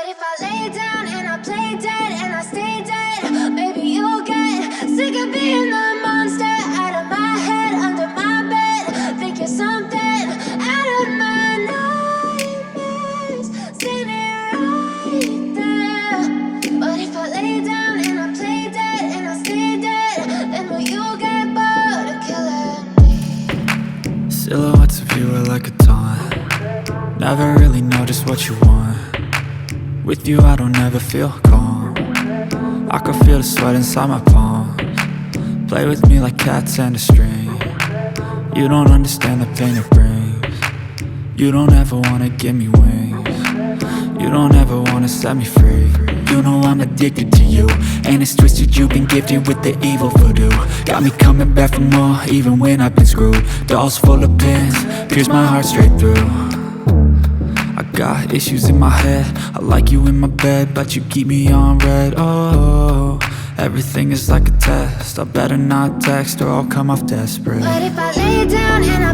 if I lay down and I play dead and I stay dead? Maybe you'll get sick of being the monster out of my head, under my bed. Think you're something out of my nightmares, standing right there. But if I lay down and I play dead and I stay dead, then will you get bored of killing me? Silhouettes of you are like a taunt. Never really know just what you want. With you I don't ever feel calm. I can feel the sweat inside my palms. Play with me like cats and a string. You don't understand the pain it brings. You don't ever wanna give me wings. You don't ever wanna set me free. You know I'm addicted to you, and it's twisted, you've been gifted with the evil voodoo. Got me coming back for more, even when I've been screwed. Dolls full of pins, pierce my heart straight through. I got issues in my head, I like you in my bed, but you keep me on red. Oh, everything is like a test, I better not text or I'll come off desperate. But if I lay down and I